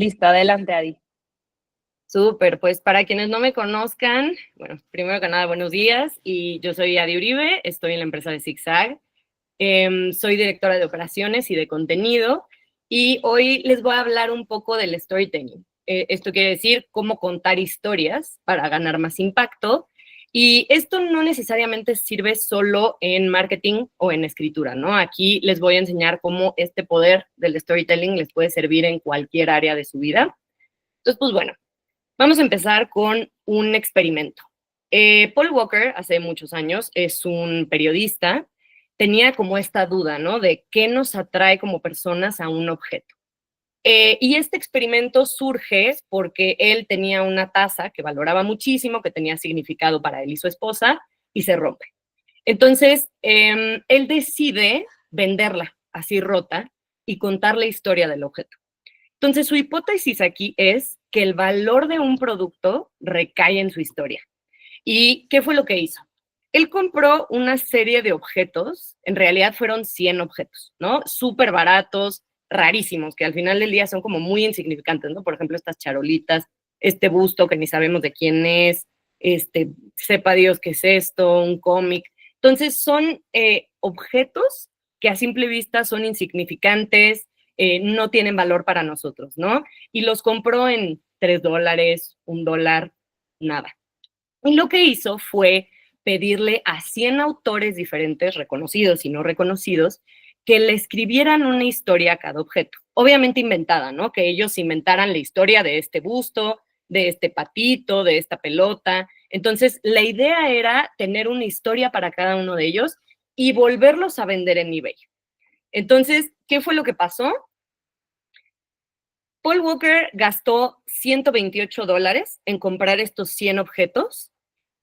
Listo, adelante, Adi. Súper, pues para quienes no me conozcan, bueno, primero que nada, buenos días. Y yo soy Adi Uribe, estoy en la empresa de ZigZag. Soy directora de operaciones y de contenido. Y hoy les voy a hablar un poco del storytelling. Esto quiere decir cómo contar historias para ganar más impacto. Y esto no necesariamente sirve solo en marketing o en escritura, ¿no? Aquí les voy a enseñar cómo este poder del storytelling les puede servir en cualquier área de su vida. Entonces, pues bueno, vamos a empezar con un experimento. Paul Walker, hace muchos años, es un periodista, tenía como esta duda, ¿no? De qué nos atrae como personas a un objeto. Y este experimento surge porque él tenía una taza que valoraba muchísimo, que tenía significado para él y su esposa, y se rompe. Entonces, él decide venderla así rota y contar la historia del objeto. Entonces, su hipótesis aquí es que el valor de un producto recae en su historia. ¿Y qué fue lo que hizo? Él compró una serie de objetos, en realidad fueron 100 objetos, ¿no? Súper baratos, rarísimos, que al final del día son como muy insignificantes, ¿no? Por ejemplo, estas charolitas, este busto que ni sabemos de quién es, sepa Dios qué es esto, un cómic. Entonces, son objetos que a simple vista son insignificantes, no tienen valor para nosotros, ¿no? Y los compró en $3, $1, nada. Y lo que hizo fue pedirle a 100 autores diferentes, reconocidos y no reconocidos, que le escribieran una historia a cada objeto. Obviamente inventada, ¿no? Que ellos inventaran la historia de este busto, de este patito, de esta pelota. Entonces, la idea era tener una historia para cada uno de ellos y volverlos a vender en eBay. Entonces, ¿qué fue lo que pasó? Paul Walker gastó $128 en comprar estos 100 objetos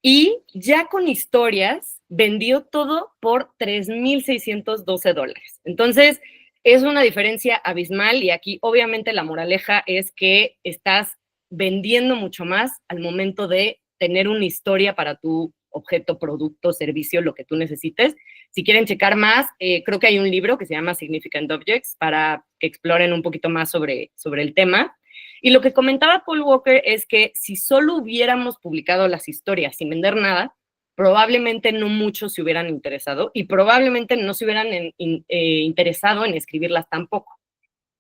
y ya con historias vendió todo por $3,612. Entonces, es una diferencia abismal y aquí obviamente la moraleja es que estás vendiendo mucho más al momento de tener una historia para tu objeto, producto, servicio, lo que tú necesites. Si quieren checar más, creo que hay un libro que se llama Significant Objects para que exploren un poquito más sobre el tema. Y lo que comentaba Paul Walker es que si solo hubiéramos publicado las historias sin vender nada, probablemente no muchos se hubieran interesado y probablemente no se hubieran interesado en escribirlas tampoco.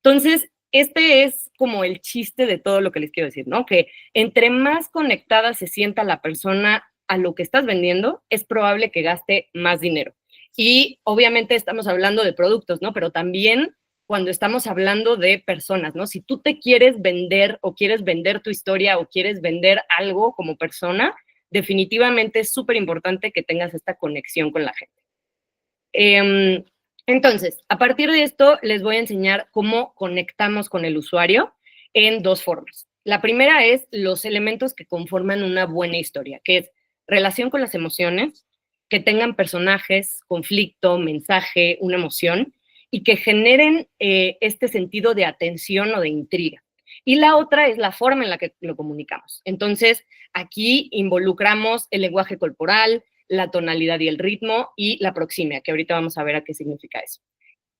Entonces, este es como el chiste de todo lo que les quiero decir, ¿no? Que entre más conectada se sienta la persona a lo que estás vendiendo, es probable que gaste más dinero. Y obviamente estamos hablando de productos, ¿no? Pero también cuando estamos hablando de personas, ¿no? Si tú te quieres vender o quieres vender tu historia o quieres vender algo como persona, definitivamente es súper importante que tengas esta conexión con la gente. Entonces, a partir de esto, les voy a enseñar cómo conectamos con el usuario en dos formas. La primera es los elementos que conforman una buena historia, que es relación con las emociones, que tengan personajes, conflicto, mensaje, una emoción, y que generen este sentido de atención o de intriga. Y la otra es la forma en la que lo comunicamos. Entonces, aquí involucramos el lenguaje corporal, la tonalidad y el ritmo y la proximia, que ahorita vamos a ver a qué significa eso.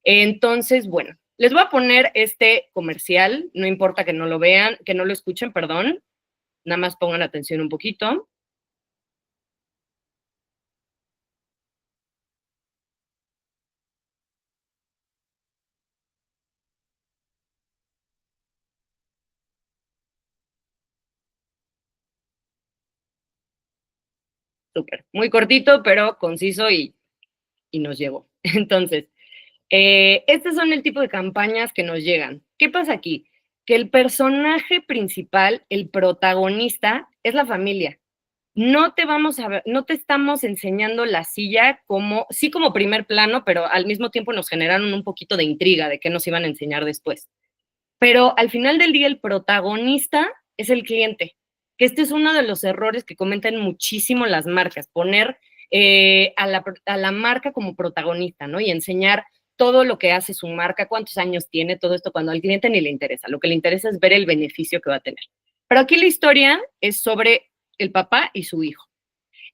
Entonces, bueno, les voy a poner este comercial, no importa que no lo vean, que no lo escuchen, perdón, nada más pongan atención un poquito. Súper, muy cortito, pero conciso y nos llegó. Entonces, estos son el tipo de campañas que nos llegan. ¿Qué pasa aquí? Que el personaje principal, el protagonista, es la familia. No te vamos a ver, no te estamos enseñando la silla como, sí como primer plano, pero al mismo tiempo nos generaron un poquito de intriga de qué nos iban a enseñar después. Pero al final del día el protagonista es el cliente, que este es uno de los errores que cometen muchísimo las marcas, poner a la marca como protagonista, ¿no? Y enseñar todo lo que hace su marca, cuántos años tiene, todo esto, cuando al cliente ni le interesa. Lo que le interesa es ver el beneficio que va a tener. Pero aquí la historia es sobre el papá y su hijo.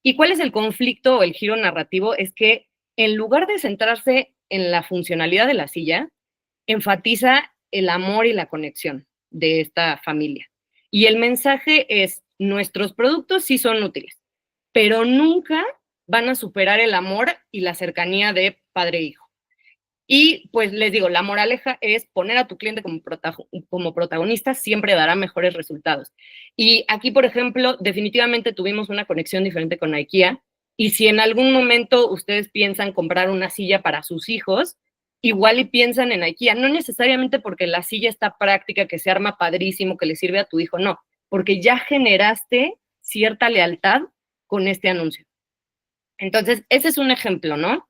¿Y cuál es el conflicto o el giro narrativo? Es que en lugar de centrarse en la funcionalidad de la silla, enfatiza el amor y la conexión. de esta familia. Y el mensaje es, nuestros productos sí son útiles, pero nunca van a superar el amor y la cercanía de padre e hijo. Y pues les digo, la moraleja es poner a tu cliente como protagonista siempre dará mejores resultados. Y aquí, por ejemplo, definitivamente tuvimos una conexión diferente con IKEA. Y si en algún momento ustedes piensan comprar una silla para sus hijos, igual y piensan en IKEA, no necesariamente porque la silla está práctica, que se arma padrísimo, que le sirve a tu hijo, no, porque ya generaste cierta lealtad con este anuncio. Entonces, ese es un ejemplo, ¿no?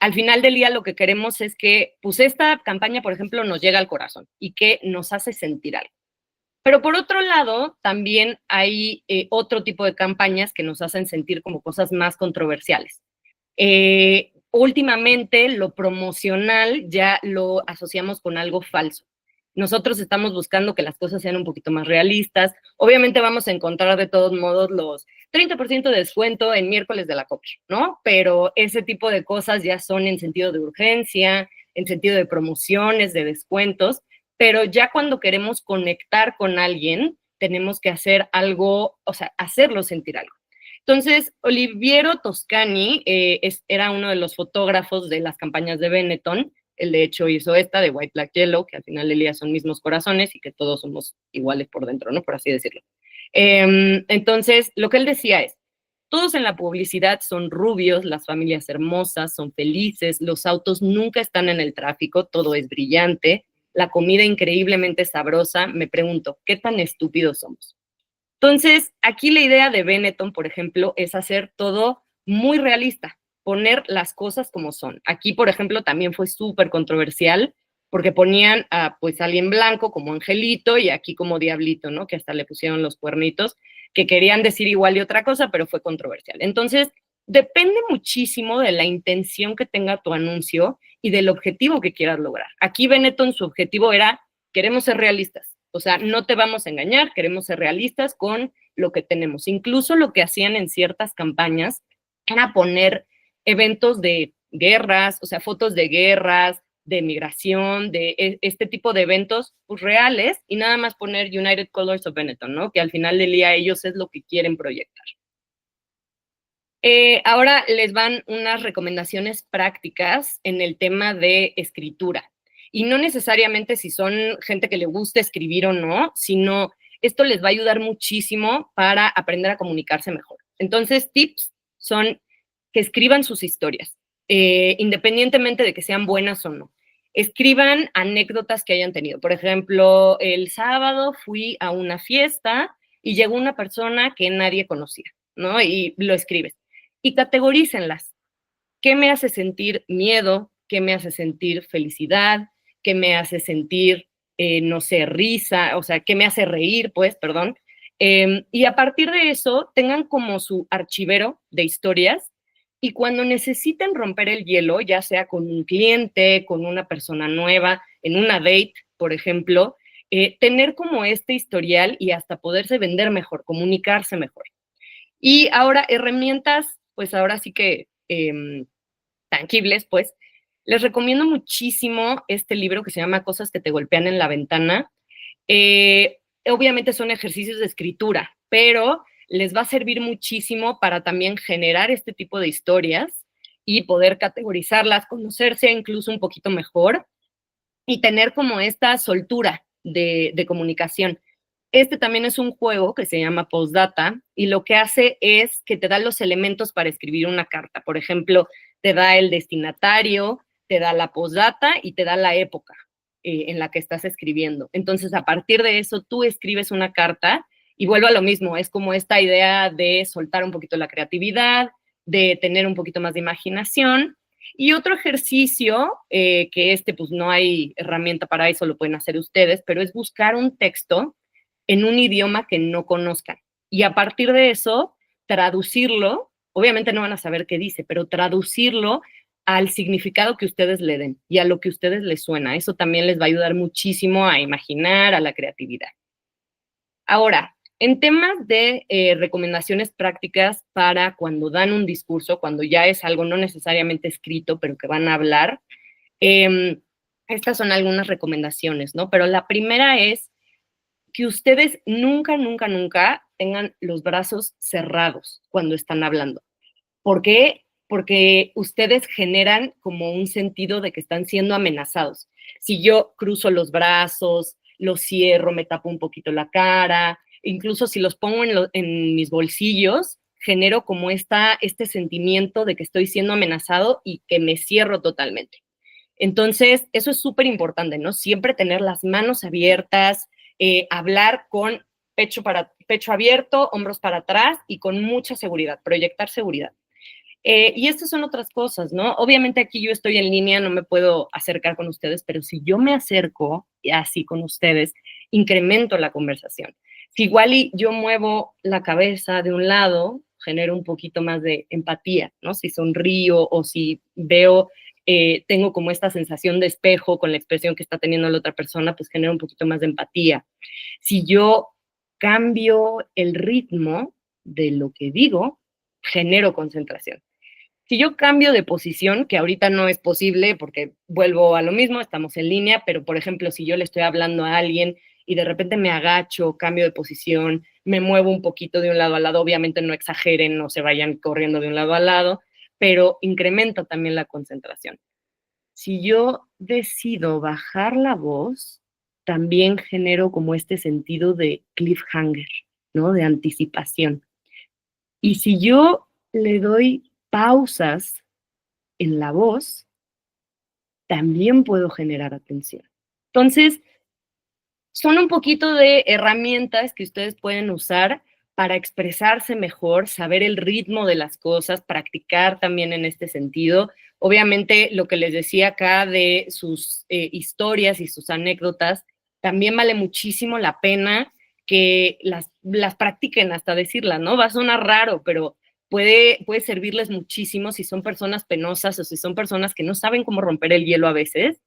Al final del día lo que queremos es que, pues esta campaña, por ejemplo, nos llega al corazón y que nos hace sentir algo. Pero por otro lado, también hay otro tipo de campañas que nos hacen sentir como cosas más controversiales. Últimamente lo promocional ya lo asociamos con algo falso. Nosotros estamos buscando que las cosas sean un poquito más realistas. Obviamente vamos a encontrar de todos modos los 30% de descuento en miércoles de la Coppel, ¿no? Pero ese tipo de cosas ya son en sentido de urgencia, en sentido de promociones, de descuentos, pero ya cuando queremos conectar con alguien, tenemos que hacer algo, o sea, hacerlo sentir algo. Entonces, Oliviero Toscani era uno de los fotógrafos de las campañas de Benetton. Él, de hecho, hizo esta de White, Black, Yellow, que al final del día son mismos corazones y que todos somos iguales por dentro, ¿no? Por así decirlo. Entonces, lo que él decía es, todos en la publicidad son rubios, las familias hermosas, son felices, los autos nunca están en el tráfico, todo es brillante, la comida increíblemente sabrosa. Me pregunto, ¿qué tan estúpidos somos? Entonces, aquí la idea de Benetton, por ejemplo, es hacer todo muy realista, poner las cosas como son. Aquí, por ejemplo, también fue súper controversial porque ponían a pues alguien blanco como angelito y aquí como diablito, ¿no? Que hasta le pusieron los cuernitos, que querían decir igual y otra cosa, pero fue controversial. Entonces, depende muchísimo de la intención que tenga tu anuncio y del objetivo que quieras lograr. Aquí Benetton, su objetivo era, queremos ser realistas. O sea, no te vamos a engañar, queremos ser realistas con lo que tenemos. Incluso lo que hacían en ciertas campañas era poner eventos de guerras, o sea, fotos de guerras, de migración, de este tipo de eventos pues, reales y nada más poner United Colors of Benetton, ¿no? Que al final del día ellos es lo que quieren proyectar. Ahora les van unas recomendaciones prácticas en el tema de escritura. Y no necesariamente si son gente que le gusta escribir o no, sino esto les va a ayudar muchísimo para aprender a comunicarse mejor. Entonces, tips son que escriban sus historias, independientemente de que sean buenas o no. Escriban anécdotas que hayan tenido. Por ejemplo, el sábado fui a una fiesta y llegó una persona que nadie conocía, ¿no? Y lo escribes. Y categorícenlas. ¿Qué me hace sentir miedo? ¿Qué me hace sentir felicidad? ¿Qué me hace sentir, no sé, risa? O sea, ¿qué me hace reír? Pues, perdón. Y a partir de eso, tengan como su archivero de historias y cuando necesiten romper el hielo, ya sea con un cliente, con una persona nueva, en una date, por ejemplo, tener como este historial y hasta poderse vender mejor, comunicarse mejor. Y ahora herramientas, pues ahora sí que tangibles, pues, les recomiendo muchísimo este libro que se llama Cosas que te golpean en la ventana. Obviamente son ejercicios de escritura, pero les va a servir muchísimo para también generar este tipo de historias y poder categorizarlas, conocerse incluso un poquito mejor y tener como esta soltura de comunicación. Este también es un juego que se llama Postdata y lo que hace es que te da los elementos para escribir una carta. Por ejemplo, te da el destinatario, te da la postdata y te da la época en la que estás escribiendo. Entonces, a partir de eso, tú escribes una carta y vuelvo a lo mismo. Es como esta idea de soltar un poquito la creatividad, de tener un poquito más de imaginación. Y otro ejercicio, que pues no hay herramienta para eso, lo pueden hacer ustedes, pero es buscar un texto en un idioma que no conozcan. Y a partir de eso, traducirlo, obviamente no van a saber qué dice, pero traducirlo al significado que ustedes le den y a lo que a ustedes les suena. Eso también les va a ayudar muchísimo a imaginar, a la creatividad. Ahora, en temas de recomendaciones prácticas para cuando dan un discurso, cuando ya es algo no necesariamente escrito, pero que van a hablar, estas son algunas recomendaciones, ¿no? Pero la primera es que ustedes nunca, nunca, nunca tengan los brazos cerrados cuando están hablando. ¿Por qué? Porque ustedes generan como un sentido de que están siendo amenazados. Si yo cruzo los brazos, los cierro, me tapo un poquito la cara, incluso si los pongo en mis bolsillos, genero como este sentimiento de que estoy siendo amenazado y que me cierro totalmente. Entonces, eso es súper importante, ¿no? Siempre tener las manos abiertas, hablar con pecho abierto, hombros para atrás y con mucha seguridad, proyectar seguridad. Y estas son otras cosas, ¿no? Obviamente aquí yo estoy en línea, no me puedo acercar con ustedes, pero si yo me acerco así con ustedes, incremento la conversación. Si igual y yo muevo la cabeza de un lado, genero un poquito más de empatía, ¿no? Si sonrío o si veo, tengo como esta sensación de espejo con la expresión que está teniendo la otra persona, pues genero un poquito más de empatía. Si yo cambio el ritmo de lo que digo, genero concentración. Si yo cambio de posición, que ahorita no es posible porque vuelvo a lo mismo, estamos en línea, pero por ejemplo, si yo le estoy hablando a alguien y de repente me agacho, cambio de posición, me muevo un poquito de un lado al lado, obviamente no exageren, no se vayan corriendo de un lado al lado, pero incrementa también la concentración. Si yo decido bajar la voz, también genero como este sentido de cliffhanger, ¿no? De anticipación. Y si yo le doy pausas en la voz, también puedo generar atención. Entonces, son un poquito de herramientas que ustedes pueden usar para expresarse mejor, saber el ritmo de las cosas, practicar también en este sentido. Obviamente, lo que les decía acá de sus historias y sus anécdotas, también vale muchísimo la pena que las practiquen hasta decirlas, ¿no? Va a sonar raro, pero puede servirles muchísimo si son personas penosas o si son personas que no saben cómo romper el hielo a veces.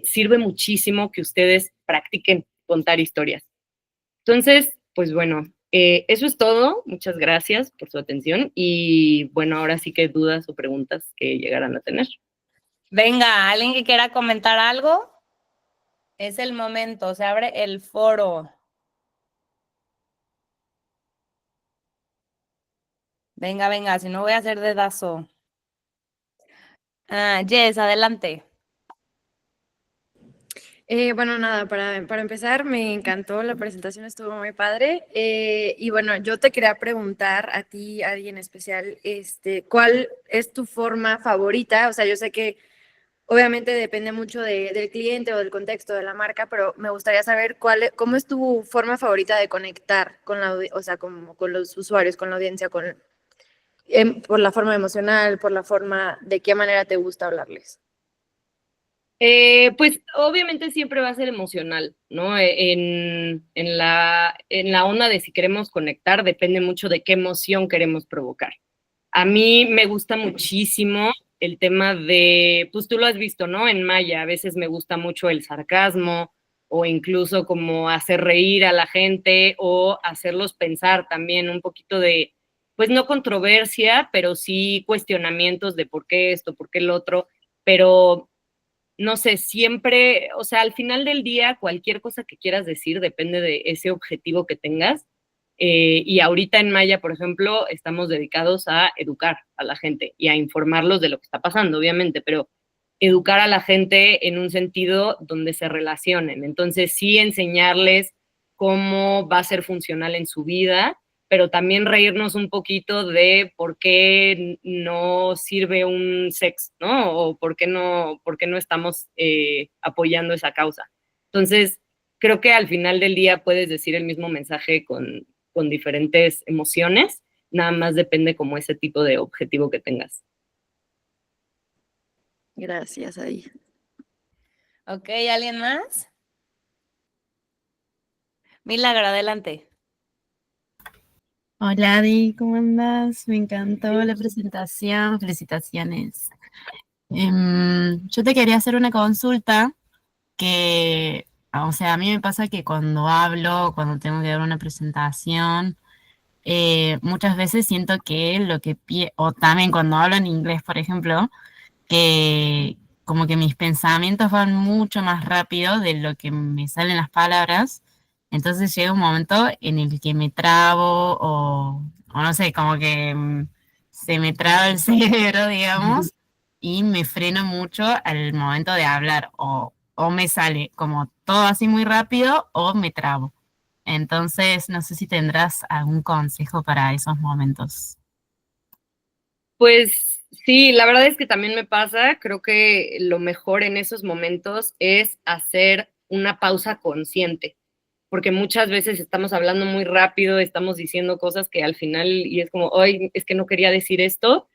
Sirve muchísimo que ustedes practiquen contar historias. Entonces, pues bueno, eso es todo. Muchas gracias por su atención y bueno, ahora sí que dudas o preguntas que llegaran a tener. Venga, ¿alguien que quiera comentar algo? Es el momento, se abre el foro. Venga, venga, si no voy a hacer dedazo. Jess, adelante. Bueno, nada, para empezar, me encantó, la presentación estuvo muy padre. Y bueno, yo te quería preguntar a ti, a alguien especial, ¿cuál es tu forma favorita? O sea, yo sé que obviamente depende mucho del cliente o del contexto de la marca, pero me gustaría saber cómo es tu forma favorita de conectar con o sea, como con los usuarios, con la audiencia, por la forma emocional, por la forma, de qué manera te gusta hablarles. Pues obviamente siempre va a ser emocional, ¿no? En la onda de si queremos conectar, depende mucho de qué emoción queremos provocar. A mí me gusta muchísimo el tema de, pues tú lo has visto, ¿no? En Maya, a veces me gusta mucho el sarcasmo o incluso como hacer reír a la gente o hacerlos pensar también un poquito de, pues no controversia, pero sí cuestionamientos de por qué esto, por qué el otro, pero no sé, siempre, o sea, al final del día, cualquier cosa que quieras decir depende de ese objetivo que tengas. Y ahorita en Maya, por ejemplo, estamos dedicados a educar a la gente y a informarlos de lo que está pasando, obviamente, pero educar a la gente en un sentido donde se relacionen. Entonces, sí enseñarles cómo va a ser funcional en su vida, pero también reírnos un poquito de por qué no sirve un sex, ¿no? O por qué no estamos apoyando esa causa. Entonces, creo que al final del día puedes decir el mismo mensaje con diferentes emociones, nada más depende como ese tipo de objetivo que tengas. Gracias, Adi. Ok, ¿alguien más? Milagro, adelante. Hola Adi, ¿cómo andas? Me encantó la presentación, felicitaciones. Yo te quería hacer una consulta que, o sea, a mí me pasa que cuando hablo, cuando tengo que dar una presentación, muchas veces siento que o también cuando hablo en inglés, por ejemplo, que como que mis pensamientos van mucho más rápido de lo que me salen las palabras. Entonces llega un momento en el que me trabo o no sé, como que se me traba el cerebro, digamos, y me freno mucho al momento de hablar o me sale como todo así muy rápido o me trabo. Entonces, no sé si tendrás algún consejo para esos momentos. Pues sí, la verdad es que también me pasa, creo que lo mejor en esos momentos es hacer una pausa consciente, porque muchas veces estamos hablando muy rápido, estamos diciendo cosas que al final y es como, ay, es que no quería decir esto.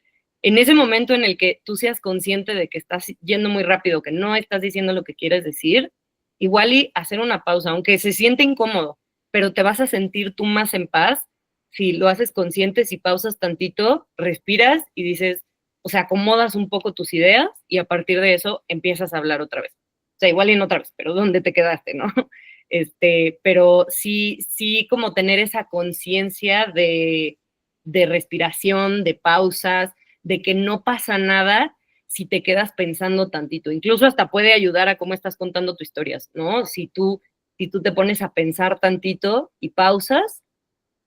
En ese momento en el que tú seas consciente de que estás yendo muy rápido, que no estás diciendo lo que quieres decir, igual y hacer una pausa, aunque se siente incómodo, pero te vas a sentir tú más en paz si lo haces consciente, si pausas tantito, respiras y dices, o sea, acomodas un poco tus ideas y a partir de eso empiezas a hablar otra vez. O sea, igual y no otra vez, pero ¿dónde te quedaste, no? Pero sí, sí como tener esa conciencia de respiración, de pausas, de que no pasa nada si te quedas pensando tantito. Incluso hasta puede ayudar a cómo estás contando tus historias, ¿no? Si tú te pones a pensar tantito y pausas,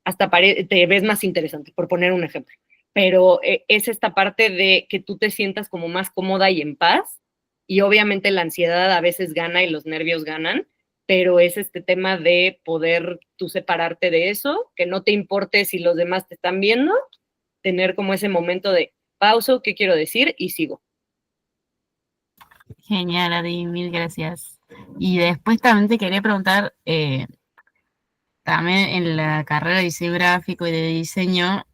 hasta te ves más interesante, por poner un ejemplo. Pero es esta parte de que tú te sientas como más cómoda y en paz, y obviamente la ansiedad a veces gana y los nervios ganan, pero es este tema de poder tú separarte de eso, que no te importe si los demás te están viendo, tener como ese momento de pauso, ¿qué quiero decir? Y sigo. Genial, Adi, mil gracias. Y después también te quería preguntar, también en la carrera de diseño gráfico y de diseño,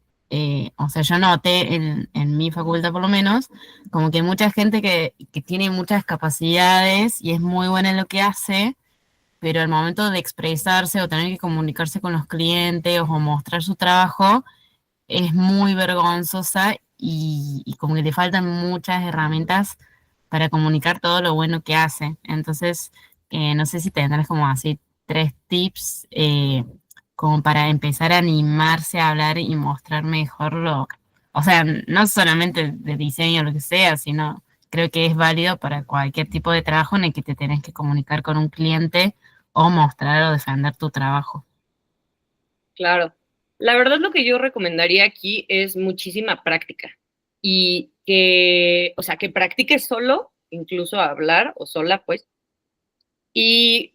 o sea, yo noté en mi facultad por lo menos, como que mucha gente que tiene muchas capacidades y es muy buena en lo que hace, pero al momento de expresarse o tener que comunicarse con los clientes o mostrar su trabajo, es muy vergonzosa y como que le faltan muchas herramientas para comunicar todo lo bueno que hace. Entonces, no sé si tendrás como así 3 tips como para empezar a animarse a hablar y mostrar mejor o sea, no solamente de diseño o lo que sea, sino creo que es válido para cualquier tipo de trabajo en el que te tenés que comunicar con un cliente o mostrar o defender tu trabajo. Claro. La verdad lo que yo recomendaría aquí es muchísima práctica y que, o sea, que practiques solo, incluso hablar o sola, pues. Y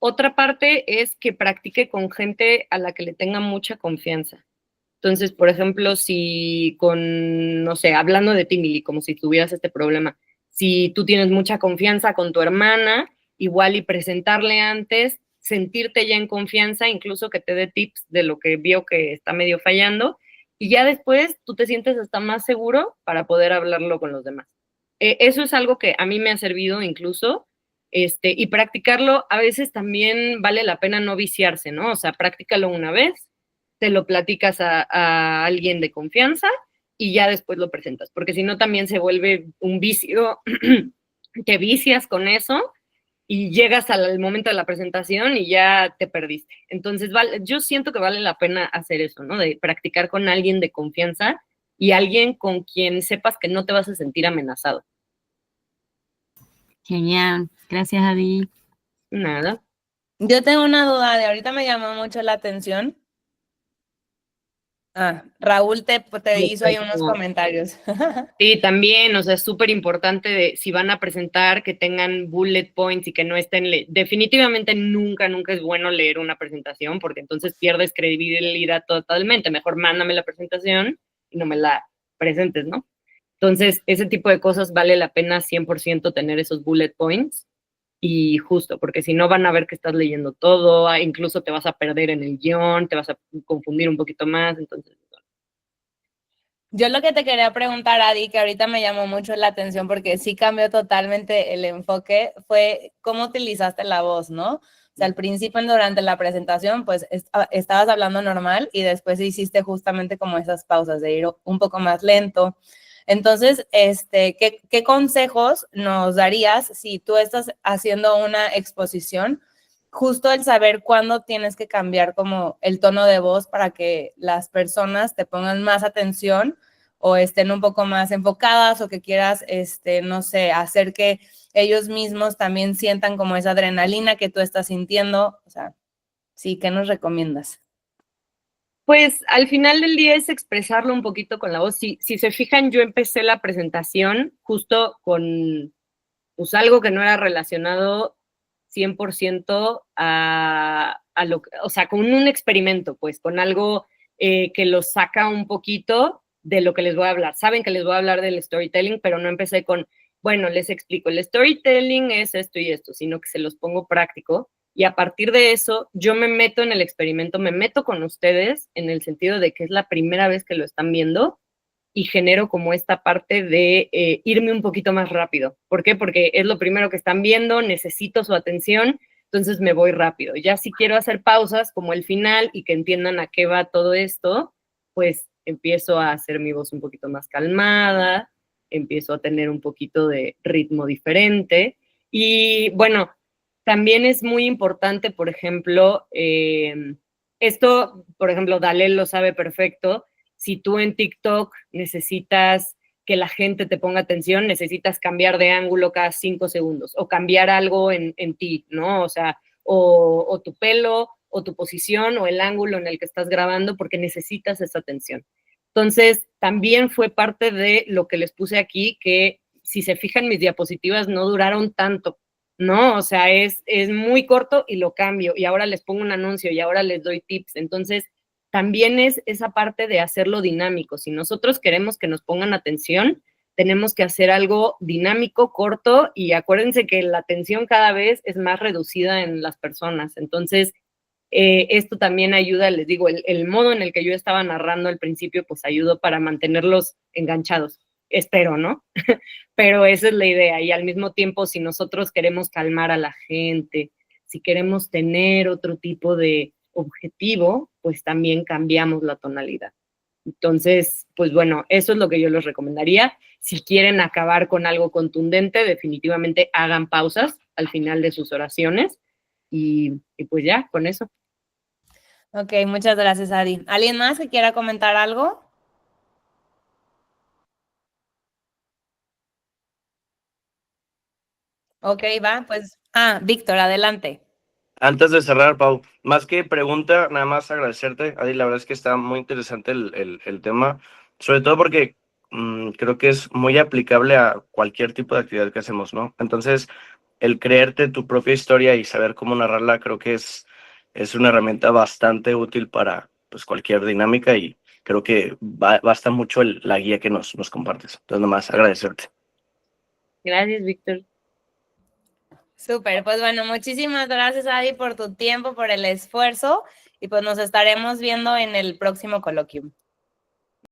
otra parte es que practique con gente a la que le tenga mucha confianza. Entonces, por ejemplo, si con, no sé, hablando de ti, Mili, como si tuvieras este problema, si tú tienes mucha confianza con tu hermana, igual y presentarle antes, sentirte ya en confianza, incluso que te dé tips de lo que vio que está medio fallando, y ya después tú te sientes hasta más seguro para poder hablarlo con los demás. Eso es algo que a mí me ha servido incluso, y practicarlo a veces también vale la pena no viciarse, ¿no? O sea, practícalo una vez, te lo platicas a alguien de confianza y ya después lo presentas, porque si no también se vuelve un vicio, te vicias con eso y llegas al momento de la presentación y ya te perdiste. Entonces, yo siento que vale la pena hacer eso, ¿no? De practicar con alguien de confianza y alguien con quien sepas que no te vas a sentir amenazado. Genial, gracias, Adi. Nada. Yo tengo una duda de ahorita me llamó mucho la atención. Raúl te hizo ahí unos comentarios. Sí, también, o sea, es súper importante de si van a presentar que tengan bullet points y que no estén, definitivamente nunca, nunca es bueno leer una presentación porque entonces pierdes credibilidad totalmente. Mejor mándame la presentación y no me la presentes, ¿no? Entonces, ese tipo de cosas vale la pena 100% tener esos bullet points y justo, porque si no van a ver que estás leyendo todo, incluso te vas a perder en el guión, te vas a confundir un poquito más, entonces... Yo lo que te quería preguntar, Adi, que ahorita me llamó mucho la atención porque sí cambió totalmente el enfoque, fue cómo utilizaste la voz, ¿no? O sea, al principio, durante la presentación, pues estabas hablando normal y después hiciste justamente como esas pausas de ir un poco más lento. Entonces, ¿qué consejos nos darías si tú estás haciendo una exposición? Justo el saber cuándo tienes que cambiar como el tono de voz para que las personas te pongan más atención o estén un poco más enfocadas o que quieras, no sé, hacer que ellos mismos también sientan como esa adrenalina que tú estás sintiendo. O sea, Sí, ¿qué nos recomiendas? Pues al final del día es expresarlo un poquito con la voz. Si se fijan, yo empecé la presentación justo con pues algo que no era relacionado 100% a lo que, o sea, con un experimento, pues, con algo que los saca un poquito de lo que les voy a hablar. Saben que les voy a hablar del storytelling, pero no empecé con, bueno, les explico, el storytelling es esto y esto, sino que se los pongo práctico. Y a partir de eso, yo me meto en el experimento, me meto con ustedes en el sentido de que es la primera vez que lo están viendo y genero como esta parte de irme un poquito más rápido. ¿Por qué? Porque es lo primero que están viendo, necesito su atención, entonces me voy rápido. Ya si quiero hacer pausas como el final y que entiendan a qué va todo esto, pues empiezo a hacer mi voz un poquito más calmada, empiezo a tener un poquito de ritmo diferente. Y bueno, también es muy importante, por ejemplo, esto, por ejemplo, Dalel lo sabe perfecto, si tú en TikTok necesitas que la gente te ponga atención, necesitas cambiar de ángulo cada 5 segundos o cambiar algo en ti, ¿no? O sea, o tu pelo, o tu posición, o el ángulo en el que estás grabando, porque necesitas esa atención. Entonces, también fue parte de lo que les puse aquí, que si se fijan, mis diapositivas no duraron tanto, ¿no? O sea, es muy corto y lo cambio, y ahora les pongo un anuncio, y ahora les doy tips. Entonces, también es esa parte de hacerlo dinámico. Si nosotros queremos que nos pongan atención, tenemos que hacer algo dinámico, corto, y acuérdense que la atención cada vez es más reducida en las personas. Entonces, esto también ayuda, les digo, el modo en el que yo estaba narrando al principio, pues ayudó para mantenerlos enganchados. Espero, ¿no? Pero esa es la idea. Y al mismo tiempo, si nosotros queremos calmar a la gente, si queremos tener otro tipo de objetivo, pues también cambiamos la tonalidad. Entonces, pues bueno, eso es lo que yo les recomendaría. Si quieren acabar con algo contundente, definitivamente hagan pausas al final de sus oraciones y pues ya, con eso. Ok, muchas gracias, Adi. ¿Alguien más que quiera comentar algo? Ok, va, pues. Víctor, adelante. Antes de cerrar, Pau, más que pregunta, nada más agradecerte, Adi, la verdad es que está muy interesante el tema, sobre todo porque creo que es muy aplicable a cualquier tipo de actividad que hacemos, ¿no? Entonces, el creerte tu propia historia y saber cómo narrarla, creo que es una herramienta bastante útil para pues, cualquier dinámica y creo que basta mucho la guía que nos compartes. Entonces, nada más agradecerte. Gracias, Víctor. Súper, pues bueno, muchísimas gracias, Adi, por tu tiempo, por el esfuerzo y pues nos estaremos viendo en el próximo coloquio.